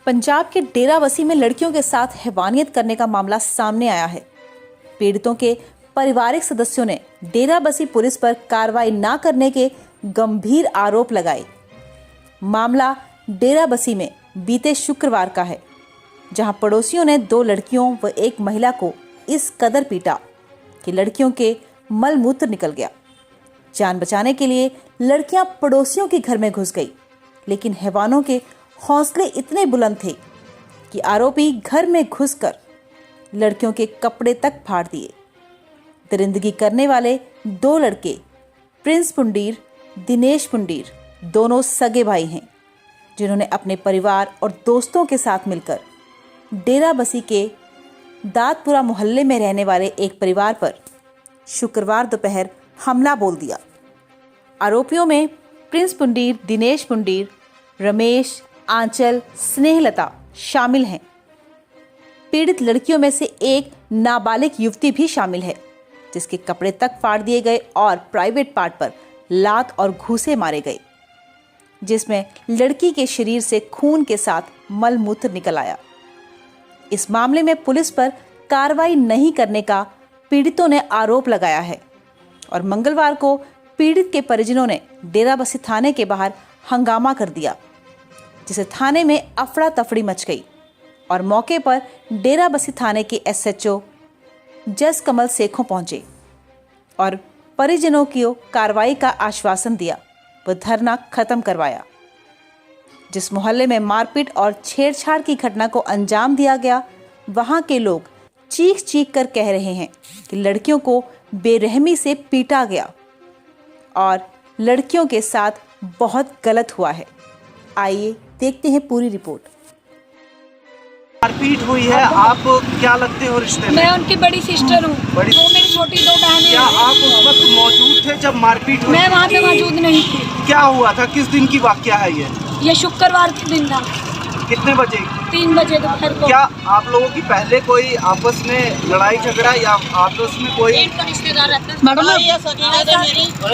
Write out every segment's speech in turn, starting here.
पंजाब के डेराबस्सी में लड़कियों के साथ हैवानियत करने का मामला सामने आया है। पीड़ितों के पारिवारिक सदस्यों ने डेराबस्सी पुलिस पर कार्रवाई न करने के गंभीर आरोप लगाए। मामला डेराबस्सी में बीते शुक्रवार का है, जहां पड़ोसियों ने 2 लड़कियों व एक महिला को इस कदर पीटा कि लड़कियों के मलमूत्र निकल गया। जान बचाने के लिए लड़कियां पड़ोसियों के घर में घुस गई, लेकिन हैवानों के हौसले इतने बुलंद थे कि आरोपी घर में घुसकर लड़कियों के कपड़े तक फाड़ दिए। दरिंदगी करने वाले 2 लड़के प्रिंस पुंडीर, दिनेश पुंडीर दोनों सगे भाई हैं, जिन्होंने अपने परिवार और दोस्तों के साथ मिलकर डेराबस्सी के दादपुरा मोहल्ले में रहने वाले एक परिवार पर शुक्रवार दोपहर हमला बोल दिया। आरोपियों में प्रिंस पुंडीर, दिनेश पुंडीर, रमेश, आंचल, स्नेहलता शामिल हैं। पीड़ित लड़कियों में से एक नाबालिग युवती भी शामिल है, जिसके कपड़े तक फाड़ दिए गए और प्राइवेट पार्ट पर लात और घूंसे मारे गए, जिसमें लड़की के शरीर से खून के साथ मलमूत्र निकल आया। इस मामले में पुलिस पर कार्रवाई नहीं करने का पीड़ितों ने आरोप लगाया है और मंगलवार को पीड़ित के परिजनों ने डेराबस्सी थाने के बाहर हंगामा कर दिया, जिसे थाने में अफड़ा तफड़ी मच गई और मौके पर डेराबस्सी थाने के SHO जस कमल सेखों पहुंचे और परिजनों को कार्रवाई का आश्वासन दिया व धरना खत्म करवाया। जिस मोहल्ले में मारपीट और छेड़छाड़ की घटना को अंजाम दिया गया, वहां के लोग चीख चीख कर कह रहे हैं कि लड़कियों को बेरहमी से पीटा गया और लड़कियों के साथ बहुत गलत हुआ है। आइए देखते हैं पूरी रिपोर्ट। मारपीट हुई है, आप क्या लगते हो रिश्ते में? मैं उनकी बड़ी सिस्टर हूँ। वो मेरी छोटी 2 बहनें। क्या आप उस वक्त मौजूद थे जब मारपीट हुई? मैं वहाँ पे मौजूद नहीं थी। क्या हुआ था? किस दिन की वाकया है ये शुक्रवार के दिन था। कितने बजे? 3 बजे दोपहर को। क्या आप लोगों की पहले कोई आपस में लड़ाई झगड़ा या आपस में कोई रिश्तेदार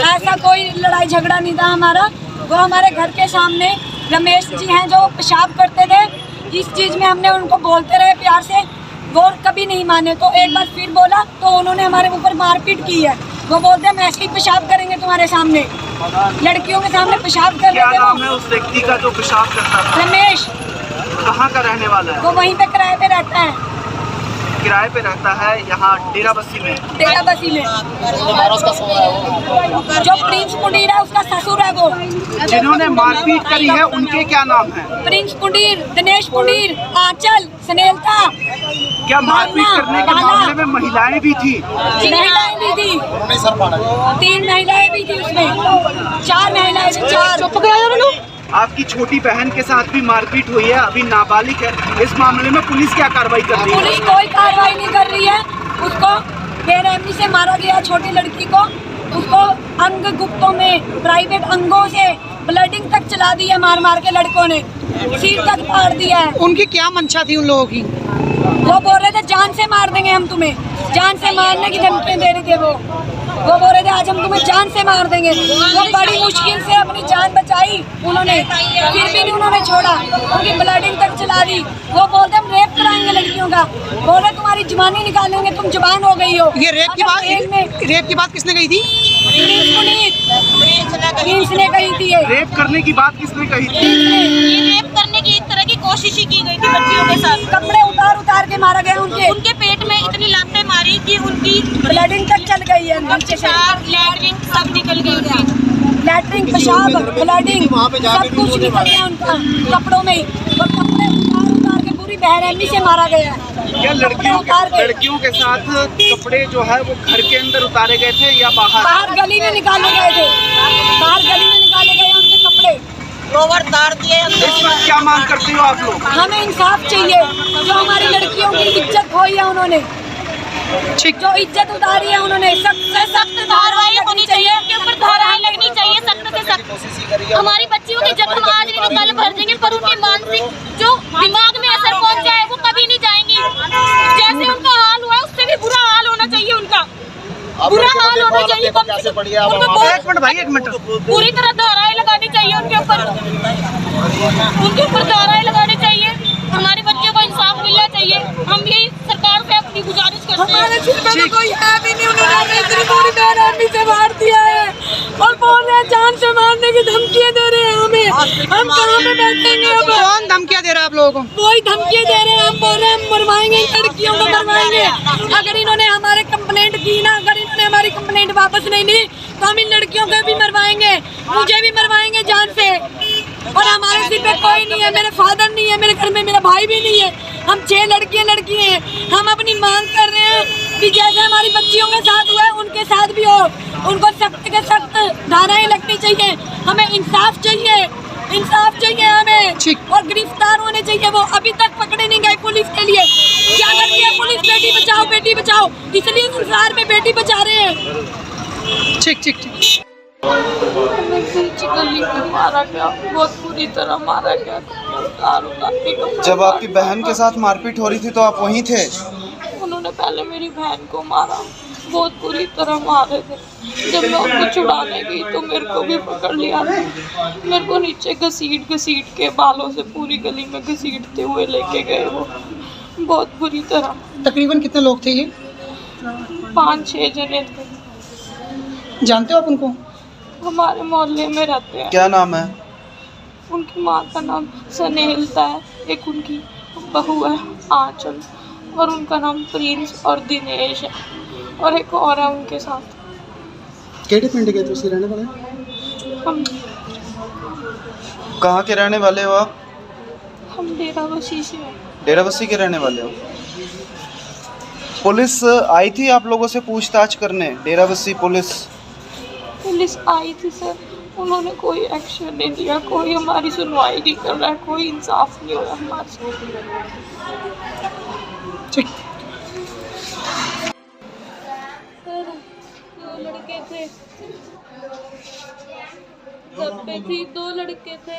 ऐसा कोई लड़ाई झगड़ा नहीं था हमारा। वो हमारे घर के सामने रमेश जी हैं जो पेशाब करते थे। इस चीज में हमने उनको बोलते रहे प्यार से, वो कभी नहीं माने। तो एक बार फिर बोला तो उन्होंने हमारे ऊपर मारपीट की है। वो बोलते हैं हम ऐसे ही पेशाब करेंगे तुम्हारे सामने, लड़कियों के सामने पेशाब कर क्या नाम है उस व्यक्ति का जो पेशाब करता था? रमेश। कहाँ का रहने वाला है? वो वहीं पे किराए पे रहता है। किराए पे रहता है यहाँ डेराबस्सी में? डेराबस्सी में। जो प्रिंस पुंडीर है उसका ससुर है वो। जिन्होंने मारपीट करी है उनके क्या नाम है? प्रिंस पुंडीर, दिनेश पुंडीर, आंचल, स्नेहलता। क्या मारपीट करने के मामले में महिलाएं भी थी? महिलाएं भी थी। 3 महिलाएं भी थी उसमें। 4 महिलाएं थी। 4। आपकी छोटी बहन के साथ भी मारपीट हुई है, अभी नाबालिग है। इस मामले में पुलिस क्या कार्रवाई कर रही है? पुलिस कोई कार्रवाई नहीं कर रही है। उसको बेरहमी से मारा गया, छोटी लड़की को। उसको अंग गुप्तों में प्राइवेट अंगों से ब्लडिंग तक चला दी है, मार मार के लड़कों ने सिर तक फाड़ दिया है। उनकी क्या मंशा थी उन लोगों की? वो बोल रहे थे जान से मार देंगे हम तुम्हें, जान से मारने की धमकी दे रहे थे। वो बोल रहे थे आज हम तुम्हें जान से मार देंगे। वो बड़ी मुश्किल से अपनी जान बचाई उन्होंने, फिर भी नहीं उन्होंने छोड़ा। उनकी ब्लडिंग तक चला दी। वो बोलते हम रेप कराएंगे लड़कियों का। बोले तुम्हारी जवानी निकालेंगे, तुम जवान हो गई हो। ये रेप की बात किसने कही थी? प्रिंस ने कही थी। रेप करने की बात किसने कही थी? रेप करने की एक तरह की कोशिश ही की गई थी बच्चियों के साथ। कपड़े उतार के मारा गया। उनके पेट में इतनी लातें मारी कि उनकी ब्लडिंग तक चल गई है। लैट्रिन सब निकल गई उनकी। लैट्रिन, पेशाब, ब्लडिंग सब कुछ निकल गया उनका कपड़ों में ही। वो कपड़े उतार के पूरी बेरहमी से मारा गया है। क्या लड़कियों के साथ कपड़े जो है वो घर के अंदर उतारे गए थे या बाहर गली में निकाले गए थे? बाहर गली में निकाले गए उनके कपड़े। रोवर तार दिए। इसमें क्या मांग करती हो आप लोग? हमें इंसाफ चाहिए। जो हमारी लड़कियों की इज्जत खोई है उन्होंने, जो इज्जत उतारी है उन्होंने, सख्त से सख्त कार्रवाई होनी चाहिए। उनके ऊपर धाराएं लगनी चाहिए सख्त से सख्त। हमारी बच्चियों के जख्म आज नहीं तो कल भर देंगे, पर उनके मानसिक जो दिमाग में असर पहुंच जाए वो कभी नहीं जाएंगी। जैसे उनका हाल हुआ है उससे भी बुरा हाल होना चाहिए। उनका बुरा हाल होना चाहिए। एक मिनट पूरी तरह धाराएं लगानी चाहिए उनके ऊपर। धाराएं लगानी चाहिए। हमारे बच्चों को इंसाफ मिलना चाहिए। हम यही सरकार से अपनी गुजारिश करते हैं। हमारे सिर पे तो कोई है भी नहीं, उन्होंने हमें इतनी बुरी बेरहमी से मार दिया है और बोल रहे हैं जान से मारने की धमकियां दे रहे हैं हमें। हम कहाँ पे बैठेंगे अब? कौन धमकियां दे रहा है आप लोगों को? वही धमकियां दे रहे हैं, हम बोल रहे हैं हम मरवाएंगे इन लड़कियों को, मरवाएंगे। अगर इन्होंने हमारे कंप्लेंट की ना, अगर इन्होंने हमारी कंप्लेंट वापस नहीं ली तो हम इन लड़कियों को भी मरवाएंगे, मुझे भी मरवाएंगे जान से। और हमारे सिर पे कोई नहीं है, मेरे फादर नहीं है, मेरे घर में मेरा भाई भी नहीं है, हम 6 लड़की हैं। हम अपनी मांग कर रहे हैं कि जैसे हमारी बच्चियों के साथ हुआ है उनके साथ भी हो, उनको सख्त के सख्त धाराएं लगनी चाहिए। हमें इंसाफ चाहिए, इंसाफ चाहिए हमें, और गिरफ्तार होने चाहिए। वो अभी तक पकड़े नहीं गए पुलिस के लिए। क्या करती है पुलिस? बेटी बचाओ, बेटी बचाओ, इसलिए संसार में बेटी बचा रहे हैं। ठीक ठीक ठीक। गली में मारा गया, बहुत बुरी तरह मारा गया। जब आपकी बहन के साथ मारपीट हो रही थी तो आप वहीं थे? उन्होंने पहले मेरी बहन को मारा, बहुत बुरी तरह मारे थे। जब मैं उनको छुड़ाने गई तो मेरे को भी पकड़ लिया। मेरे को नीचे घसीट के बालों से पूरी गली में घसीटते हुए लेके गए वो, बहुत बुरी तरह। तकरीबन कितने लोग थे ये? 5-6 जने थे। जानते हो आप उनको? हमारे मोहल्ले में रहते हैं। क्या नाम है? उनकी माँ का नाम सनेहलता है, एक उनकी बहू है आंचल, और उनका नाम प्रिंस और दिनेश है, और एक और है उनके साथ। केड़े पिंड के तुसी रहने वाले? हम कहाँ के रहने वाले हो आप? हम डेराबस्सी से हैं। डेराबस्सी के रहने वाले हो? पुलिस आई थी आप लोगों से पूछताछ करने? डेराबस्सी पुलिस आई थी सर, उन्होंने कोई एक्शन नहीं लिया, कोई हमारी सुनवाई नहीं कर रहा है, कोई इंसाफ नहीं हो रहा हमारे साथ। ठीक। सर 2 लड़के थे, घर पे थी, 2 लड़के थे।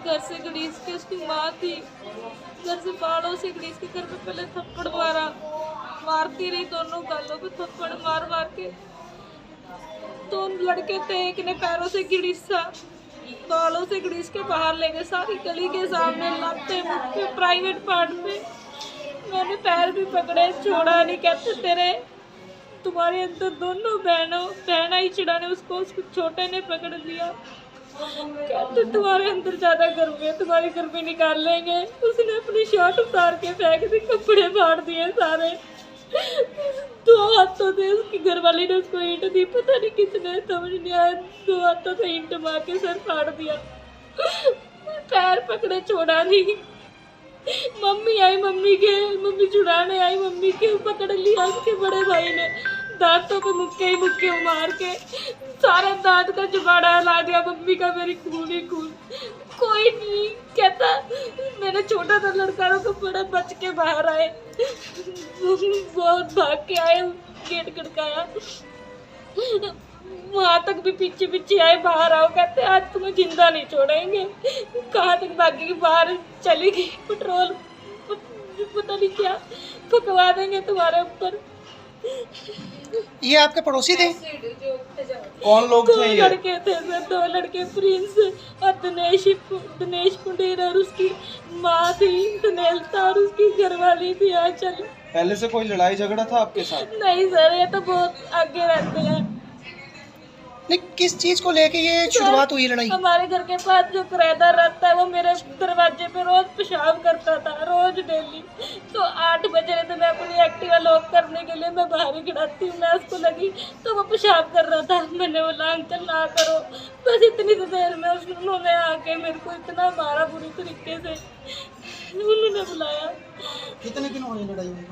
घर से गणेश के उसकी माँ थी, घर से बालों से गणेश के घर पे पहले थप्पड़ मारती रही, दोनों गालों पे थप्पड़ मार के। 2 लड़के थे, एक ने पैरों से गिड़ीसा, बालों से गणेश के बाहर ले गए, सारी गली के सामने लाते मुक्के प्राइवेट पार्ट पे। मैंने पैर भी पकड़े, छोड़ा नहीं। कहते तेरे तुम्हारे अंदर दोनों बहना ही चिढ़ाने, उसको छोटे ने पकड़ लिया। कहते तुम्हारे अंदर ज्यादा गर्मी है, तुम्हारी गर्मी निकाल लेंगे। उसने अपनी शर्ट उतार के फेंक दी, कपड़े फाड़ दिए सारे। 2 हाथों से उसकी घरवाली ने उसको ईंट दी, पता नहीं किसने, समझ नहीं आया। 2 हाथों से ईंट मार के सर फाड़ दिया, पैर पकड़े, छोड़ा नहीं। मम्मी आई, मम्मी छुड़ाने आई, मम्मी के पकड़ लिया उसके बड़े भाई ने, दांतों पे मुक्के मार के सारे दांत का जुबाड़ा ला दिया। मम्मी का मेरी खून ही खून, कोई नहीं कहता। मेरा छोटा सा लड़का तो बड़ा बच के बाहर आए, बहुत भाग के आए, गेट खड़काया, वहाँ तक भी पीछे आए, बाहर आओ। कहते आज तुम्हें जिंदा नहीं छोड़ेंगे। कहाँ तक भागी, बाहर चली गई, पेट्रोल पता नहीं क्या फकवा देंगे तुम्हारे ऊपर। ये आपके पड़ोसी थे? कौन लोग थे ये? 2 लड़के थे सर, 2 लड़के, प्रिंस और दिनेश पुंडेर, और उसकी माँ थी सनेहलता, और उसकी घरवाली थी आंचल। पहले से कोई लड़ाई झगड़ा था आपके साथ? नहीं सर, ये तो बहुत आगे रहते हैं। नहीं, किस चीज को लेके ये शुरुआत हुई लड़ाई? हमारे घर के पास जो किराएदार रहता है वो मेरे दरवाजे पे रोज पेशाब करता था, रोज डेली। तो 8 बजे रहे थे, मैं अपनी एक्टिवा लॉक करने के लिए मैं बाहर ही खड़ाती हूँ, मैं उसको लगी तो वो पेशाब कर रहा था। मैंने बोला अंकल ना करो, बस इतनी देर में उन्होंने आके मेरे को इतना मारा बुरी तरीके से। उन्होंने बुलाया। कितने दिन हुए लड़ाई में?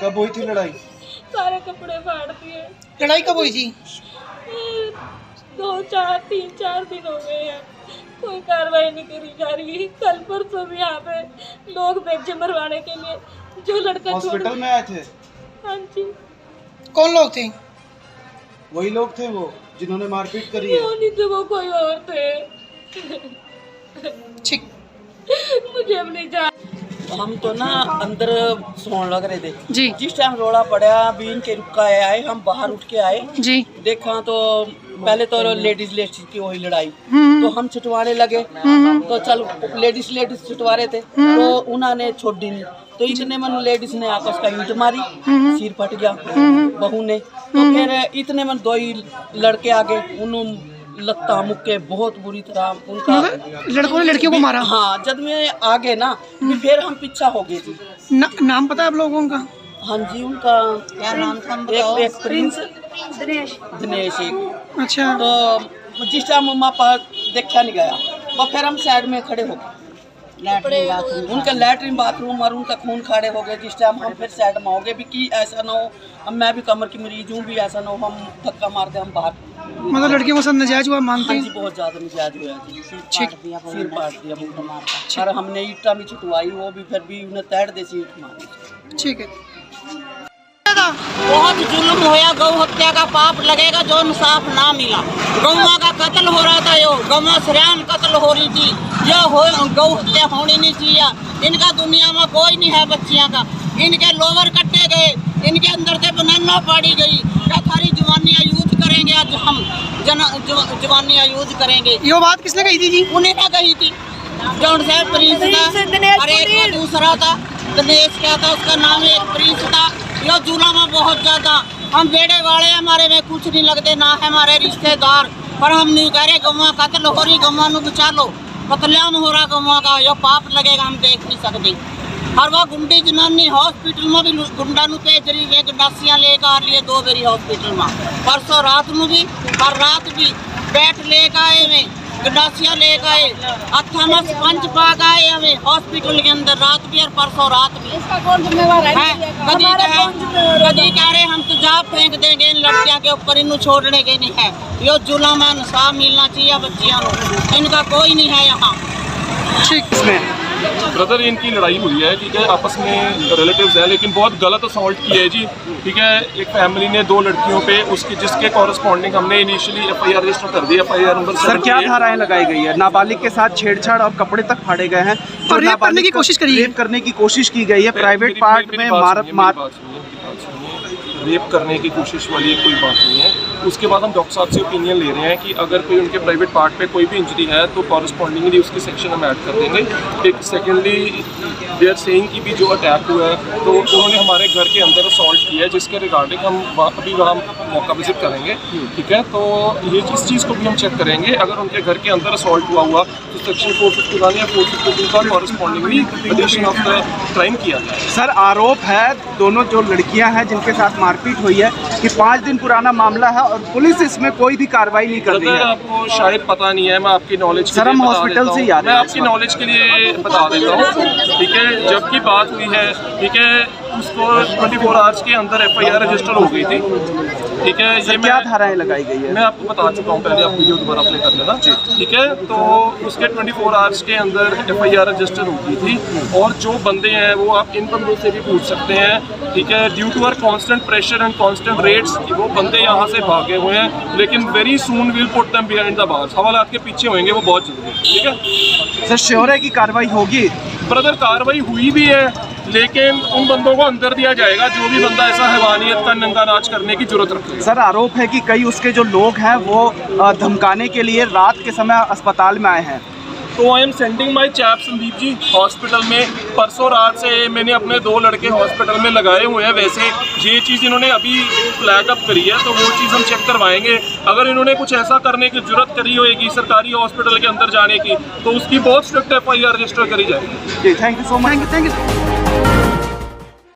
कब हुई थी लड़ाई? सारे कपड़े फाड़ दिए। लड़ाई कब हुई थी? 3-4 दिन हो गए हैं, कोई कार्रवाई नहीं करी जा रही। कल परसों भी यहाँ पे लोग भेजे मरवाने के लिए, जो लड़का हॉस्पिटल में आए थे? हाँ जी। कौन लोग थे? वही लोग थे वो जिन्होंने मारपीट करी है? वो नहीं थे, वो कोई और थे। ठीक। मुझे अब नहीं जा। हम तो ना अंदर सोने लग रहे थे जी। जिस टाइम रोड़ा पड़ा बीन के रुका आए, हम बाहर उठ के आए, जी। देखा तो पहले तो लेडीज की वही लड़ाई, तो हम छुटवाने लगे, तो चल लेडीज छुटवा रहे थे, तो उन्होंने छोड़ दी नहीं, तो इतने मन लेडीज ने आकर उसका ईंट मारी, सिर फट गया बहू ने, तो फिर इतने मन 2 ही लड़के आगे, उन्होंने लत्ता मुक्के बहुत बुरी तरह उनका लड़कों ने लड़कियों को मारा? हाँ, जब मैं आगे ना फिर हम पीछा हो गए थी। नाम पता है आप लोगों का? हाँ जी, उनका क्या नाम था? एक प्रिंस दिनेश एक। अच्छा। तो जिस टाइम मम्मा पर देखा नहीं गया, तो फिर हम साइड में खड़े हो गए, उनका लैट्रिन बाथरूम और उनका खून खाड़े हो गए। जिस टाइम हम फिर साइड में हो गए भी कि ऐसा ना हो, अब मैं भी कमर की मरीज हूँ, भी ऐसा ना हो हम धक्का मार दे हम बाहर। मतलब लड़कियों को सब नजायज हुआ मानते हैं? जी, बहुत ज्यादा नजायज हुआ जी, सिर पाट दिया बहुत, और हमने ईटा भी छुटवाई, वो भी फिर भी उन्हें तैर दे ईट मारी। ठीक है। बहुत जुल्म होया, गौ हत्या का पाप लगेगा जो इंसाफ ना मिला। गौवा का कत्ल हो रहा था, यो गौवा श्रेयाम कत्ल हो रही थी, यह हो गौ हत्या होनी नहीं चाहिए। इनका दुनिया में कोई नहीं है बच्चियां का, इनके लोवर कट्टे गए, इनके अंदर से बनाना पाड़ी गई। क्या सारी जवानियाँ यूज करेंगे आज हम, जवानियाँ यूज करेंगे। ये बात किसने कही थी जी? उन्हें ना कही थी, जौन से प्रिंस था, और एक दूसरा था दिनेश, क्या था उसका नाम, एक प्रिंस था। यो जुलम में बहुत ज्यादा, हम बेड़े वाले हमारे में कुछ नहीं लगते, ना है हमारे रिश्तेदार, पर हम नहीं कह रहे गौवा कत्ल हो रही, गौवा नु बचा लो, कत्लेआम हो रहा गौवा का, यो पाप लगेगा हम देख नहीं सकते। हर वह गुंडी जनानी हॉस्पिटल में भी गुंडा नु भेज रही है, गंडासियां लेकर आ रही है 2 बेरी हॉस्पिटल में, परसों रात में भी, हर रात भी बैठ लेकर आए में, गंडासियां लेकर आए, अच्छा में स्पंज पाक आए हमें हॉस्पिटल के अंदर, रात भी और परसों रात भी। कभी कह रहे हम तेजाब फेंक देंगे इन लड़कियों के ऊपर, इन्हें छोड़ने के नहीं है। यो जुल्म है, इंसाफ मिलना चाहिए बच्चियों को, इनका कोई नहीं है यहाँ। इसमें ब्रदर इनकी लड़ाई हुई है, ठीक है, आपस में रिलेटिव्स हैं, लेकिन बहुत गलत असॉल्ट किया है जी, ठीक है। एक फैमिली ने 2 लड़कियों पे उसकी जिसके कॉरेस्पॉन्डिंग हमने इनिशियली FIR रजिस्टर कर दी, FIR नंबर। सर क्या धाराएं लगाई गई है? नाबालिग के साथ छेड़छाड़ और कपड़े तक फाड़े गए हैं, तो रेप करने की कोशिश करी है, रेप करने की कोशिश की गई है, प्राइवेट पार्ट में रेप करने की कोशिश वाली कोई बात नहीं है। उसके बाद हम डॉक्टर साहब से ओपिनियन ले रहे हैं कि अगर कोई उनके प्राइवेट पार्ट पे कोई भी इंजरी है तो कॉरेस्पॉन्डिंगली उसके सेक्शन हम ऐड कर देंगे। एक सेकेंडली दे आर सेइंग कि भी जो अटैक हुआ है तो उन्होंने हमारे घर के अंदर असॉल्ट किया है, जिसके रिगार्डिंग हम अभी वहाँ मौका विजिट करेंगे, ठीक है। तो ये इस चीज़ को भी हम चेक करेंगे, अगर उनके घर के अंदर असॉल्ट हुआ तो सेक्शन 451 या 452 का correspondingly addition of the crime किया जाए। सर आरोप है दोनों जो लड़कियां हैं जिनके साथ मारपीट हुई है कि 5 दिन पुराना मामला है और पुलिस इसमें कोई भी कार्रवाई नहीं कर रही है। आपको शायद पता नहीं है, मैं आपकी नॉलेज सर हम हॉस्पिटल से याद मैं आपकी नॉलेज के लिए बता देता हूँ, ठीक है। जबकि बात हुई है, ठीक है, उसको 24 आवर्स के अंदर FIR रजिस्टर हो गई थी, ठीक है। ये क्या धाराएं लगाई गई है? मैं आपको बता चुका हूँ, पहले आप वीडियो दोबारा प्ले कर लेना, ठीक है। तो उसके 24 आवर्स के अंदर FIR रजिस्टर हो गई थी, और जो बंदे हैं वो आप इन बंदों से भी पूछ सकते हैं, ठीक है। Due to our constant pressure and constant rates वो बंदे यहाँ से भागे हुए हैं, लेकिन very soon will put them behind the bars. हवालात के पीछे होंगे, वो बहुत जरूरी है, ठीक है। सर श्योर है कि कार्रवाई होगी? ब्रदर कार्रवाई हुई भी है, लेकिन उन बंदों को अंदर दिया जाएगा जो भी बंदा ऐसा हैवानियत का नंगा नाच करने की जरूरत रखते हैं। सर आरोप है कि कई उसके जो लोग हैं वो धमकाने के लिए रात के समय अस्पताल में आए हैं। तो I am sending my chap Sandeep ji hospital में। परसों रात से मैंने अपने 2 लड़के हॉस्पिटल में लगाए हुए हैं। वैसे ये चीज़ इन्होंने अभी फ्लैग अप करी है, तो वो चीज़ हम चेक करवाएंगे। अगर इन्होंने कुछ ऐसा करने की जरूरत करी होगी सरकारी हॉस्पिटल के अंदर जाने की, तो उसकी बहुत स्ट्रिक्ट FIR रजिस्टर करी जाएगी। Thank you so much. Thank you.